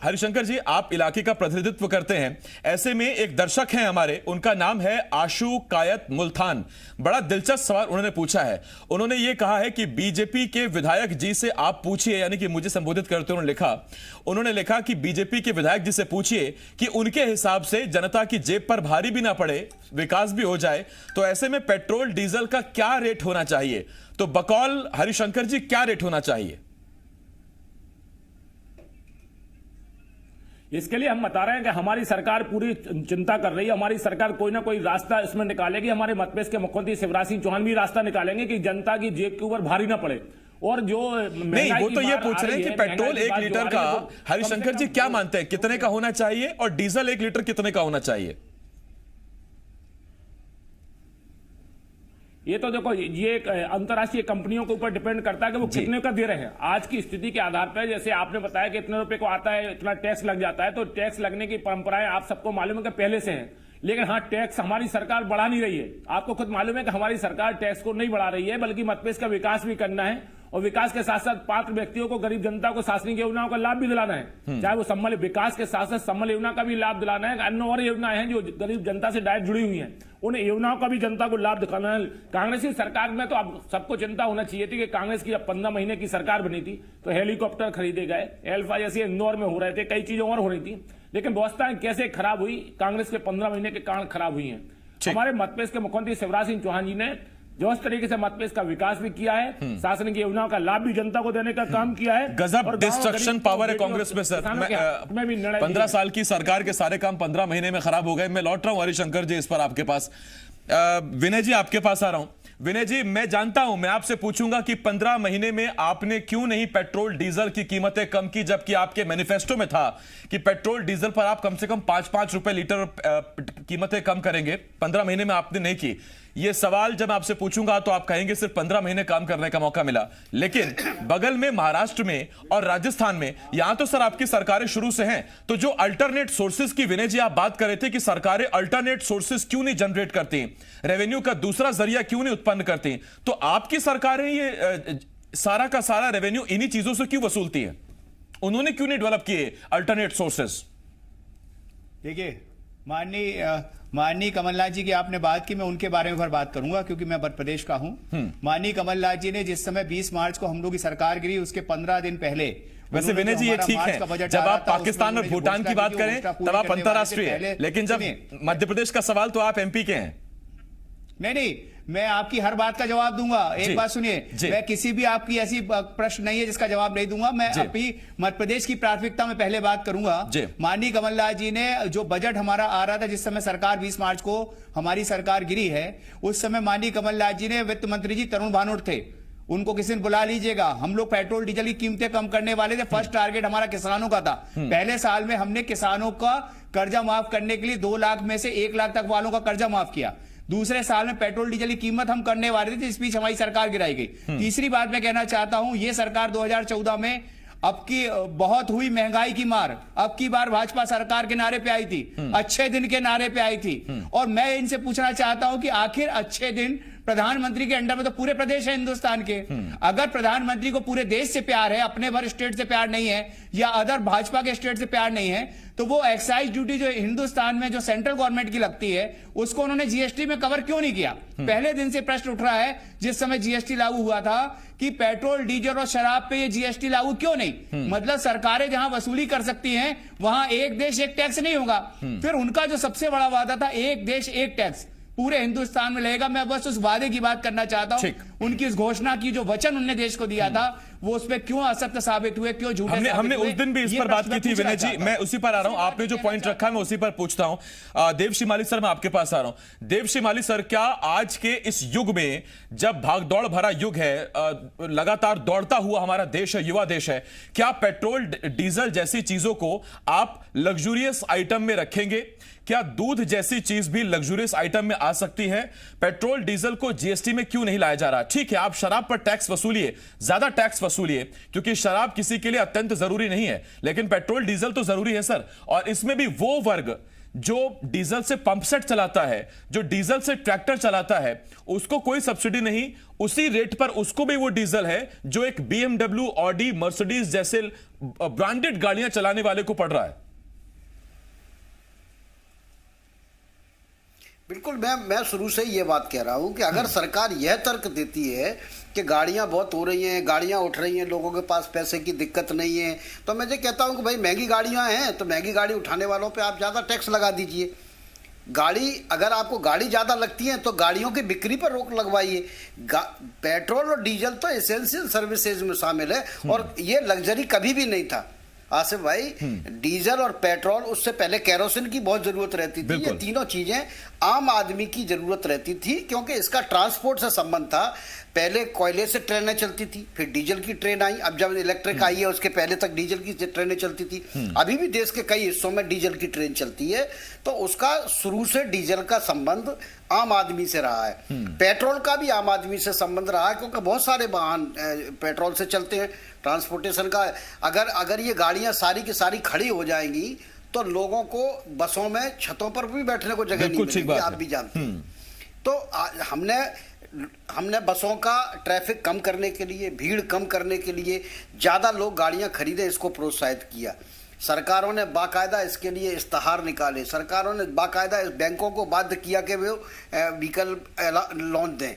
हरिशंकर जी आप इलाके का प्रतिनिधित्व करते हैं, ऐसे में एक दर्शक हैं हमारे, उनका नाम है आशु कायत मुल्तान। बड़ा दिलचस्प सवाल उन्होंने पूछा है। उन्होंने ये कहा है कि बीजेपी के विधायक जी से आप पूछिए, यानी कि मुझे संबोधित करते उन्होंने लिखा कि बीजेपी के विधायक जी से पूछिए कि उनके हिसाब से जनता की जेब पर भारी भी ना पड़े, विकास भी हो जाए, तो ऐसे में पेट्रोल डीजल का क्या रेट होना चाहिए। तो बकौल हरिशंकर जी क्या रेट होना चाहिए? इसके लिए हम बता रहे हैं कि हमारी सरकार पूरी चिंता कर रही है, हमारी सरकार कोई ना कोई रास्ता इसमें निकालेगी। हमारे मध्य प्रदेश के मुख्यमंत्री शिवराज सिंह चौहान भी रास्ता निकालेंगे कि जनता की जेब के ऊपर भारी ना पड़े। और जो नहीं, वो तो ये पूछ रहे हैं कि पेट्रोल 1 लीटर का हरिशंकर जी क्या मानते हैं, कितने का होना चाहिए और डीजल 1 लीटर कितने का होना चाहिए? ये तो देखो, ये अंतर्राष्ट्रीय कंपनियों के ऊपर डिपेंड करता है कि वो कितने का दे रहे हैं। आज की स्थिति के आधार पर, जैसे आपने बताया कि इतने रुपए को आता है, इतना टैक्स लग जाता है, तो टैक्स लगने की परंपराएं आप सबको मालूम है कि पहले से है, लेकिन हाँ, टैक्स हमारी सरकार बढ़ा नहीं रही है। आपको खुद मालूम है कि हमारी सरकार टैक्स को नहीं बढ़ा रही है, बल्कि मध्य प्रदेश का विकास भी करना है और विकास के साथ साथ पात्र व्यक्तियों को, गरीब जनता को शासनिक योजनाओं का लाभ भी दिलाना है, चाहे वो सम्मल विकास के साथ साथ सम्मल योजना का भी लाभ दिलाना है। अन्य और योजनाएं हैं जो गरीब जनता से डायरेक्ट जुड़ी हुई हैं, उन योजनाओं का भी जनता को लाभ दिखाना है। कांग्रेस की सरकार में तो अब सबको चिंता होना चाहिए थी कि कांग्रेस की जब 15 महीने की सरकार बनी थी तो हेलीकॉप्टर खरीदे गए, एल्फा जैसे इंदौर में हो रहे थे, कई चीजें और हो रही थी, लेकिन व्यवस्थाएं कैसे खराब हुई, कांग्रेस के 15 महीने के कारण खराब हुई हैं। हमारे मध्य प्रदेश के मुख्यमंत्री शिवराज सिंह चौहान जी ने जो इस तरीके से मध्य प्रदेश का विकास भी किया है, शासन की योजनाओं का लाभ भी जनता को देने का काम किया है। गजब डिस्ट्रक्शन पावर है कांग्रेस में सर। 15 साल की सरकार के सारे काम 15 महीने में खराब हो गए। मैं लौट रहा हूं हरिशंकर जी इस पर आपके पास। विनय जी आपके पास आ रहा हूं। विनय जी, मैं जानता हूं, मैं आपसे पूछूंगा कि 15 महीने में आपने क्यों नहीं पेट्रोल डीजल की कीमतें कम की, जबकि आपके मैनिफेस्टो में था कि पेट्रोल डीजल पर आप कम से कम 5-5 रुपए लीटर कीमतें कम करेंगे। 15 महीने में आपने नहीं की। ये सवाल जब आपसे पूछूंगा तो आप कहेंगे सिर्फ 15 महीने काम करने का मौका मिला, लेकिन बगल में महाराष्ट्र में और राजस्थान में यहां तो सर आपकी सरकारें शुरू से हैं, तो जो अल्टरनेट सोर्सेज की विनय जी आप बात कर रहे थे कि सरकारें अल्टरनेट सोर्सेज क्यों नहीं जनरेट करती, रेवेन्यू का दूसरा जरिया क्यों नहीं उत्पन्न करती, तो आपकी सरकारें ये सारा का सारा रेवेन्यू इन्हीं चीजों से क्यों वसूलती है? उन्होंने क्यों नहीं डेवलप किए अल्टरनेट सोर्सेज? देखिए, माननीय कमलनाथ जी की आपने बात की, मैं उनके बारे में बात करूंगा क्योंकि मैं मध्य प्रदेश का हूं। माननीय कमलनाथ जी ने जिस समय 20 मार्च को हम लोग की सरकार गिरी, उसके 15 दिन पहले, वैसे विनय जी ये ठीक है, जब आप पाकिस्तान और भूटान की बात करें तब आप अंतर्राष्ट्रीय है, लेकिन जब मध्य प्रदेश का सवाल तो आप एमपी के हैं। नहीं, मैं आपकी हर बात का जवाब दूंगा। एक बात सुनिए, मैं किसी भी आपकी ऐसी प्रश्न नहीं है जिसका जवाब नहीं दूंगा। मैं अपनी मध्य प्रदेश की प्राथमिकता में पहले बात करूंगा। माननीय कमलनाथ जी ने जो बजट हमारा आ रहा था, जिस समय सरकार 20 मार्च को हमारी सरकार गिरी है, उस समय माननीय कमलनाथ जी ने, वित्त मंत्री जी तरुण भानोट थे, उनको किसी ने बुला लीजिएगा, हम लोग पेट्रोल डीजल की कीमतें कम करने वाले थे। फर्स्ट टारगेट हमारा किसानों का था। पहले साल में हमने किसानों का कर्जा माफ करने के लिए 2 लाख में से 1 लाख तक वालों का कर्जा माफ किया। दूसरे साल में पेट्रोल डीजल की कीमत हम करने वाले थे, इस बीच हमारी सरकार गिराई गई। तीसरी बात मैं कहना चाहता हूं, ये सरकार 2014 में अब की बहुत हुई महंगाई की मार, अब की बार भाजपा सरकार के नारे पे आई थी, अच्छे दिन के नारे पे आई थी। और मैं इनसे पूछना चाहता हूं कि आखिर अच्छे दिन प्रधानमंत्री के अंडर में तो पूरे प्रदेश है हिंदुस्तान के। अगर प्रधानमंत्री को पूरे देश से प्यार है, अपने भर स्टेट से प्यार नहीं है, या अदर भाजपा के स्टेट से प्यार नहीं है, तो वो एक्साइज ड्यूटी जो हिंदुस्तान में जो सेंट्रल गवर्नमेंट की लगती है, उसको उन्होंने जीएसटी में कवर क्यों नहीं किया? पहले दिन से प्रश्न उठ रहा है, जिस समय जीएसटी लागू हुआ था, कि पेट्रोल डीजल और शराब पे ये जीएसटी लागू क्यों नहीं? मतलब सरकारें जहां वसूली कर सकती हैं, वहां एक देश एक टैक्स नहीं होगा। फिर उनका जो सबसे बड़ा वादा था, एक देश एक टैक्स पूरे हिंदुस्तान में लगेगा, मैं बस उस वादे की बात करना चाहता हूं। उनकी इस घोषणा की जो वचन उन्होंने देश को दिया था, वो उस पर क्यों असत्य साबित हुए, क्यों झूठे हमने उस दिन भी इस पर बात की थी विनय जी। मैं उसी पर आ रहा हूं, आपने जो पॉइंट रखा है मैं उसी पर पूछता हूं। देवश्री माली सर, मैं आपके पास आ रहा हूं। देवश्री माली सर, क्या आज के इस युग में, जब भागदौड़ भरा युग है, लगातार दौड़ता हुआ हमारा देश है, युवा देश है, क्या पेट्रोल डीजल जैसी चीजों को आप लग्जूरियस आइटम में रखेंगे? क्या दूध जैसी चीज भी लग्जूरियस आइटम में आ सकती है? पेट्रोल डीजल को जीएसटी में क्यों नहीं लाया जा रहा? ठीक है, आप शराब पर टैक्स वसूलिए, ज्यादा टैक्स वसूलिए, क्योंकि शराब किसी के लिए अत्यंत जरूरी नहीं है, लेकिन पेट्रोल डीजल तो जरूरी है सर। और इसमें भी वो वर्ग जो डीजल से पंप सेट चलाता है, जो डीजल से ट्रैक्टर चलाता है, उसको कोई सब्सिडी नहीं, उसी रेट पर उसको भी वो डीजल है जो एक BMW, ऑडी, मर्सिडीज जैसे ब्रांडेड गाड़ियां चलाने वाले को पड़ रहा है। बिल्कुल, मैं शुरू से ही ये बात कह रहा हूं कि अगर सरकार यह तर्क देती है कि गाड़ियां बहुत हो रही हैं, गाड़ियां उठ रही हैं, लोगों के पास पैसे की दिक्कत नहीं है, तो मैं ये कहता हूं कि भाई महंगी गाड़ियां हैं तो महंगी गाड़ी उठाने वालों पे आप ज़्यादा टैक्स लगा दीजिए। गाड़ी, अगर आपको गाड़ी ज़्यादा लगती है तो गाड़ियों की बिक्री पर रोक लगवाइए। पेट्रोल और डीजल तो एसेंशियल सर्विसेज में शामिल है, और ये लग्जरी कभी भी नहीं था आसिफ भाई। डीजल और पेट्रोल, उससे पहले केरोसिन की बहुत जरूरत रहती थी। ये तीनों चीजें आम आदमी की जरूरत रहती थी, क्योंकि इसका ट्रांसपोर्ट से संबंध था। पहले कोयले से ट्रेनें चलती थी, फिर डीजल की ट्रेन आई, अब जब इलेक्ट्रिक आई है उसके पहले तक डीजल की ट्रेनें चलती थी। अभी भी देश के कई हिस्सों में डीजल की ट्रेन चलती है, तो उसका शुरू से डीजल का संबंध आम आदमी से रहा है। पेट्रोल का भी आम आदमी से संबंध रहा है, क्योंकि बहुत सारे वाहन पेट्रोल से चलते हैं। ट्रांसपोर्टेशन का, अगर ये गाड़ियां सारी की सारी खड़ी हो जाएंगी तो लोगों को बसों में छतों पर भी बैठने को जगह नहीं मिलेगी, आप भी जानते हैं। तो हमने बसों का ट्रैफिक कम करने के लिए, भीड़ कम करने के लिए, ज़्यादा लोग गाड़ियां खरीदें, इसको प्रोत्साहित किया। सरकारों ने बाकायदा इसके लिए इश्तहार निकाले, सरकारों ने बाकायदा बैंकों को बाध्य किया कि वो व्हीकल लोन दें,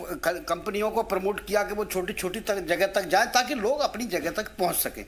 कंपनियों को प्रमोट किया कि वो छोटी छोटी जगह तक जाए ताकि लोग अपनी जगह तक पहुंच सकें।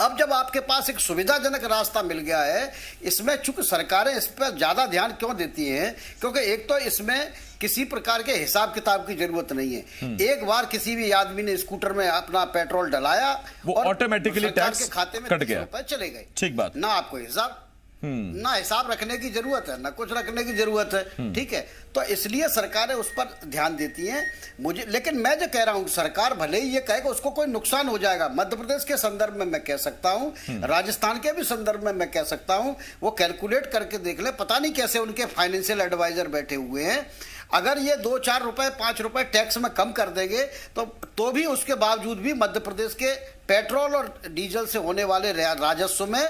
अब जब आपके पास एक सुविधाजनक रास्ता मिल गया है, इसमें चूंकि सरकारें इस पर ज़्यादा ध्यान क्यों देती हैं, क्योंकि एक तो इसमें किसी प्रकार के हिसाब किताब की जरूरत नहीं है। एक बार किसी भी आदमी ने स्कूटर में अपना पेट्रोल डलाया, वो ऑटोमेटिकली टैक्स खाते में कट गया, रुपए चले गए। ठीक बात, ना आपको हिसाब ना हिसाब रखने की जरूरत है, ना कुछ रखने की जरूरत है, ठीक है। तो इसलिए सरकारें उस पर ध्यान देती हैं। मुझे, लेकिन मैं जो कह रहा हूं, सरकार भले ही ये कहेगा उसको कोई नुकसान हो जाएगा, मध्य प्रदेश के संदर्भ में मैं कह सकता हूं, राजस्थान के भी संदर्भ में मैं कह सकता हूं, वो कैलकुलेट करके देख ले, पता नहीं कैसे उनके फाइनेंशियल एडवाइजर बैठे हुए हैं। अगर ये 2-4 रुपए 5 रुपए टैक्स में कम कर देंगे तो भी उसके बावजूद भी मध्य प्रदेश के पेट्रोल और डीजल से होने वाले राजस्व में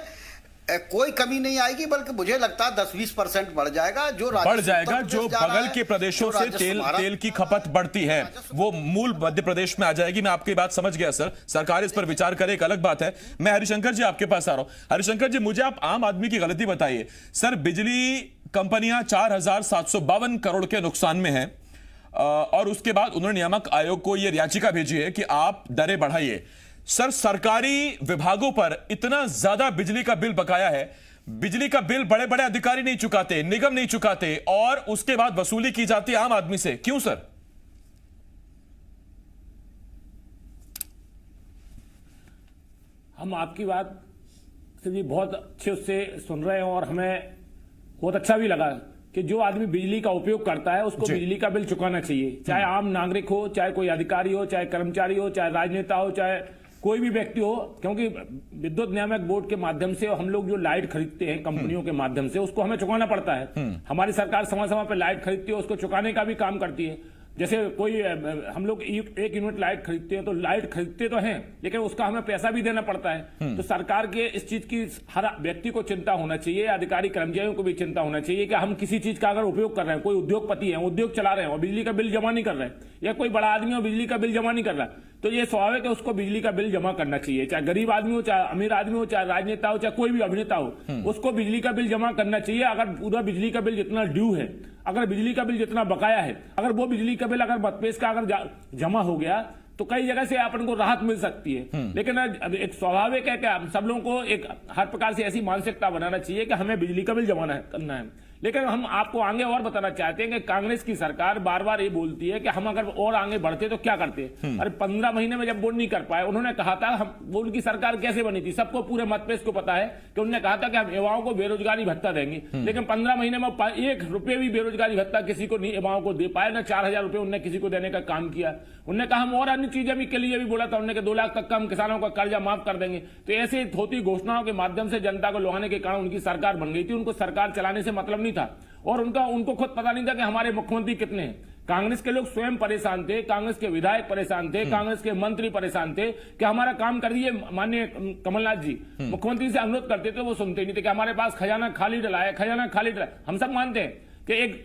कोई कमी नहीं आएगी, बल्कि मुझे लगता है 10-20% बढ़ जाएगा। जो बगल के प्रदेशों से तेल की खपत बढ़ती है वो मूल मध्य प्रदेश में आ जाएगी। मैं आपकी बात समझ गया सर, सरकार इस पर विचार करे, एक अलग बात है। मैं हरिशंकर जी आपके पास आ रहा हूं। हरिशंकर जी, मुझे आप आम आदमी की गलती बताइए। सर, बिजली कंपनियां 4752 करोड़ के नुकसान में हैं और उसके बाद उन्होंने नियामक आयोग को यह याचिका भेजी है कि आप दरें बढ़ाइए। सर, सरकारी विभागों पर इतना ज्यादा बिजली का बिल बकाया है, बिजली का बिल बड़े बड़े अधिकारी नहीं चुकाते, निगम नहीं चुकाते, और उसके बाद वसूली की जाती है आम आदमी से, क्यों सर? हम आपकी बात से बहुत अच्छे से सुन रहे हैं और हमें बहुत अच्छा भी लगा कि जो आदमी बिजली का उपयोग करता है उसको बिजली का बिल चुकाना चाहिए, चाहे आम नागरिक हो, चाहे कोई अधिकारी हो, चाहे कर्मचारी हो, चाहे राजनेता हो, चाहे कोई भी व्यक्ति हो। क्योंकि विद्युत नियामक बोर्ड के माध्यम से हम लोग जो लाइट खरीदते हैं कंपनियों के माध्यम से, उसको हमें चुकाना पड़ता है। हमारी सरकार समय समय पर लाइट खरीदती है, उसको चुकाने का भी काम करती है। जैसे कोई हम लोग 1 यूनिट लाइट खरीदते हैं तो लाइट खरीदते तो हैं, लेकिन उसका हमें पैसा भी देना पड़ता है। तो सरकार के इस चीज की हर व्यक्ति को चिंता होना चाहिए, अधिकारी कर्मचारियों को भी चिंता होना चाहिए कि हम किसी चीज का अगर उपयोग कर रहे हैं, कोई उद्योगपति है, उद्योग चला रहे हैं और बिजली का बिल जमा नहीं कर रहे हैं, या कोई बड़ा आदमी हो बिजली का बिल जमा नहीं कर रहा, तो ये स्वाभाविक है उसको बिजली का बिल जमा करना चाहिए। चाहे गरीब आदमी हो, चाहे अमीर आदमी हो, चाहे राजनेता हो, चाहे कोई भी अभिनेता हो, उसको बिजली का बिल जमा करना चाहिए। अगर पूरा बिजली का बिल जितना ड्यू है, अगर बिजली का बिल जितना बकाया है, अगर वो बिजली का बिल अगर मतपेश का अगर जमा हो गया तो कई जगह से अपन को राहत मिल सकती है। लेकिन एक स्वाभाविक है कि हम सब लोगों को एक हर प्रकार से ऐसी मानसिकता बनाना चाहिए कि हमें बिजली का बिल जमा करना है। लेकिन हम आपको आगे और बताना चाहते हैं कि कांग्रेस की सरकार बार बार ये बोलती है कि हम अगर और आगे बढ़ते तो क्या करते। अरे 15 महीने में जब वो नहीं कर पाए, उन्होंने कहा था, हम वो उनकी सरकार कैसे बनी थी सबको पूरे मतपेश को पता है कि उन्होंने कहा था कि हम युवाओं को बेरोजगारी भत्ता देंगे, लेकिन 15 महीने में 1 रुपये भी बेरोजगारी भत्ता किसी को नहीं युवाओं को दे पाए, ना 4000 रुपये उन्होंने किसी को देने का काम किया। उन्होंने कहा हम और अन्य चीजें भी के लिए भी बोला था, उन्होंने 2 लाख तक का हम किसानों का कर्जा माफ कर देंगे। तो ऐसे थोती घोषणाओं के माध्यम से जनता को लुभाने के कारण उनकी सरकार बन गई थी। उनको सरकार चलाने से मतलब नहीं था और उनको खुद पता नहीं था कि हमारे मुख्यमंत्री कितने हैं। कांग्रेस के लोग स्वयं परेशान थे, कांग्रेस के विधायक परेशान थे, कांग्रेस के मंत्री परेशान थे कि हमारा काम कर दिए। माननीय कमलनाथ जी मुख्यमंत्री से अनुरोध करते थे, वो सुनते नहीं थे कि हमारे पास खजाना खाली डला है, खजाना खाली डला है। हम सब मानते हैं कि एक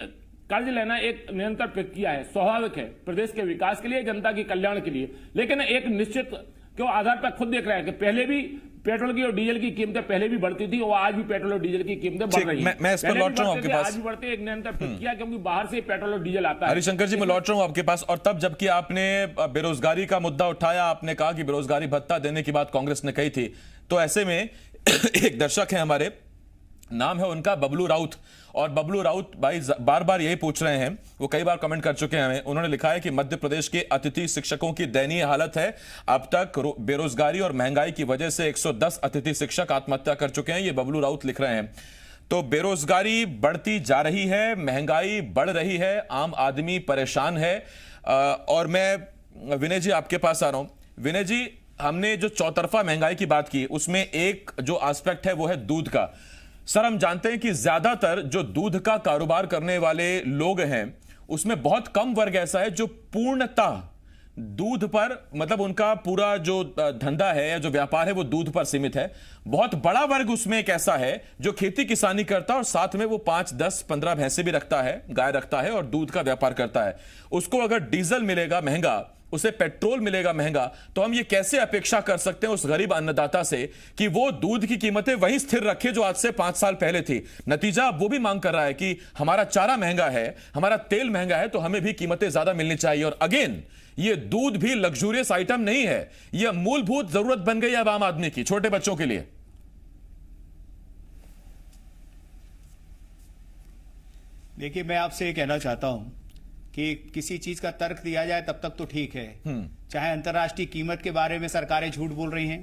कर्ज लेना एक निरंतर प्रक्रिया है, स्वाभाविक है प्रदेश के विकास के लिए, जनता के कल्याण के लिए, लेकिन एक निश्चित क्यों आधार पर खुद देख रहे हैं कि पहले भी पेट्रोल की और डीजल की कीमतें पहले भी बढ़ती थी और आज भी पेट्रोल और डीजल की कीमतें बढ़ रही हैं। मैं इस पर लौट रहा हूं आपके पास, आज भी बढ़ते एक निरंतर प्रक्रिया, क्योंकि बाहर से पेट्रोल और डीजल आता है। हरिशंकर जी, मैं लौट रहा हूं आपके पास। और तब जबकि आपने बेरोजगारी का मुद्दा उठाया, आपने कहा कि बेरोजगारी भत्ता देने की बात कांग्रेस ने कही थी, तो ऐसे में एक दर्शक है हमारे, नाम है उनका बबलू राउत, और बबलू राउत भाई बार बार यही पूछ रहे हैं, वो कई बार कमेंट कर चुके हैं हमें। उन्होंने लिखा है कि मध्य प्रदेश के अतिथि शिक्षकों की दयनीय हालत है, अब तक बेरोजगारी और महंगाई की वजह से 110 अतिथि शिक्षक आत्महत्या कर चुके हैं। ये बबलू राउत लिख रहे हैं। तो बेरोजगारी बढ़ती जा रही है, महंगाई बढ़ रही है, आम आदमी परेशान है। और मैं विनय जी आपके पास आ रहा हूं। विनय जी, हमने जो चौतरफा महंगाई की बात की, उसमें एक जो एस्पेक्ट है वो है दूध का। सर, हम जानते हैं कि ज्यादातर जो दूध का कारोबार करने वाले लोग हैं उसमें बहुत कम वर्ग ऐसा है जो पूर्णतः दूध पर, मतलब उनका पूरा जो धंधा है या जो व्यापार है वो दूध पर सीमित है। बहुत बड़ा वर्ग उसमें एक ऐसा है जो खेती किसानी करता है और साथ में वो 5, 10, 15 भैंसे भी रखता है, गाय रखता है और दूध का व्यापार करता है। उसको अगर डीजल मिलेगा महंगा, उसे पेट्रोल मिलेगा महंगा, तो हम ये कैसे अपेक्षा कर सकते हैं उस गरीब अन्नदाता से कि वो दूध की कीमतें वहीं स्थिर रखे जो आज से 5 साल पहले थी। नतीजा वो भी मांग कर रहा है कि हमारा चारा महंगा है, हमारा तेल महंगा है, तो हमें भी कीमतें ज्यादा मिलनी चाहिए। और अगेन, ये दूध भी लग्जूरियस आइटम नहीं है, यह मूलभूत जरूरत बन गई है अब आम आदमी की, छोटे बच्चों के लिए। देखिए, मैं आपसे ये कहना चाहता हूं कि किसी चीज का तर्क दिया जाए तब तक तो ठीक है। चाहे अंतर्राष्ट्रीय कीमत के बारे में सरकारें झूठ बोल रही हैं,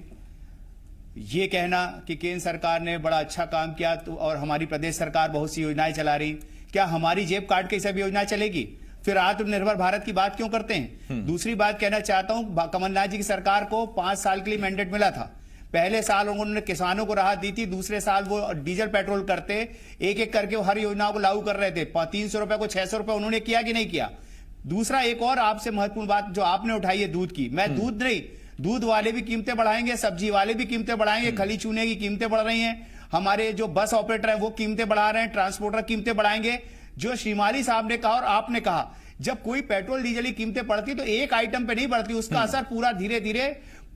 ये कहना कि केंद्र सरकार ने बड़ा अच्छा काम किया तो और हमारी प्रदेश सरकार बहुत सी योजनाएं चला रही, क्या हमारी जेब काट के सब योजनाएं चलेगी? फिर आत्मनिर्भर भारत की बात क्यों करते हैं? दूसरी बात कहना चाहता हूं, कमलनाथ जी की सरकार को 5 साल के लिए मैंडेट मिला था। पहले साल उन्होंने किसानों को राहत दी थी, दूसरे साल वो डीजल पेट्रोल करते, एक एक करके वो हर योजनाओं को लागू कर रहे थे। 300 रुपए को 600 रुपए उन्होंने किया कि नहीं किया? दूसरा एक और आपसे महत्वपूर्ण बात जो आपने उठाई है दूध की, मैं दूध नहीं, दूध वाले भी कीमतें बढ़ाएंगे, सब्जी वाले भी कीमतें बढ़ाएंगे, खली चूने की कीमतें बढ़ रही हैं, हमारे जो बस ऑपरेटर हैं वो कीमतें बढ़ा रहे हैं, ट्रांसपोर्टर कीमतें बढ़ाएंगे। जो श्रीमाली साहब ने कहा और आपने कहा, जब कोई पेट्रोल डीजल की कीमतें बढ़ती तो एक आइटम पे नहीं बढ़ती, उसका असर पूरा धीरे धीरे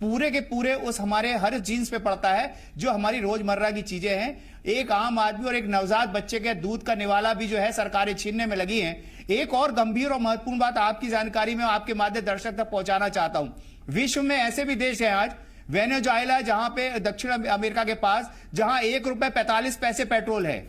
पूरे के पूरे उस हमारे हर जीन्स पे पड़ता है जो हमारी रोजमर्रा की चीजें हैं। एक आम आदमी और एक नवजात बच्चे के दूध का निवाला भी जो है सरकारें छीनने में लगी हैं। एक और गंभीर और महत्वपूर्ण बात आपकी जानकारी में आपके माध्यम दर्शक तक पहुंचाना चाहता हूं। विश्व में ऐसे भी देश हैं आज, वेनेजुएला जहां पे दक्षिण अमेरिका के पास, जहां ₹1.45 पेट्रोल है,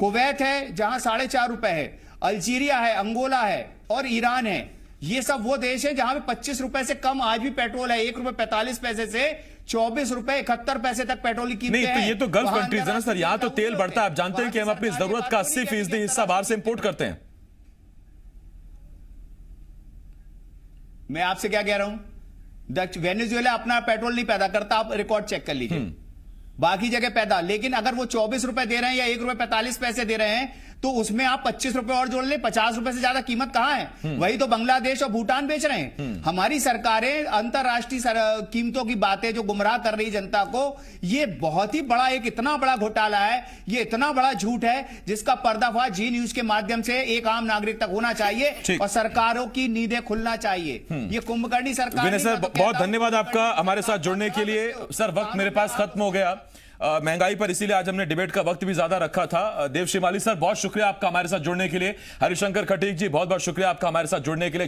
कुवैत है जहां 4.5 रुपए है, अल्जीरिया है, अंगोला है और ईरान है। ये सब वो देश है जहां पे 25 रुपए से कम आज भी पेट्रोल है। ₹1.45 से 24 रुपए 71 पैसे तक पेट्रोल की कीमत नहीं है। तो ये तो गल्फ कंट्रीज है ना सर, यहाँ तो तेल बढ़ता है। आप जानते हैं कि हम अपनी जरूरत का 80% हिस्सा बाहर से इंपोर्ट करते हैं। मैं आपसे क्या कह रहा हूं, वेनेजुएला अपना पेट्रोल नहीं पैदा करता, आप रिकॉर्ड चेक कर लीजिए, बाकी जगह पैदा। लेकिन अगर वो 24 रुपए दे रहे हैं या ₹1.45 दे रहे हैं तो उसमें आप 25 रुपए और जोड़ ले, 50 रुपए से ज्यादा कीमत कहां है? वही तो बांग्लादेश और भूटान बेच रहे हैं। हमारी सरकारें अंतरराष्ट्रीय कीमतों की बातें जो गुमराह कर रही जनता को, ये बहुत ही बड़ा एक इतना बड़ा घोटाला है, ये इतना बड़ा झूठ है जिसका पर्दाफाश जी न्यूज के माध्यम से एक आम नागरिक तक होना चाहिए और सरकारों की नींदें खुलना चाहिए। ये कुंभकर्णी सरकार। सर बहुत धन्यवाद आपका हमारे साथ जुड़ने के लिए। सर वक्त मेरे पास खत्म हो गया महंगाई पर, इसीलिए आज हमने डिबेट का वक्त भी ज्यादा रखा था। देव श्रीमाली सर बहुत शुक्रिया आपका हमारे साथ जुड़ने के लिए। हरिशंकर खटीक जी बहुत बहुत शुक्रिया आपका हमारे साथ जुड़ने के लिए।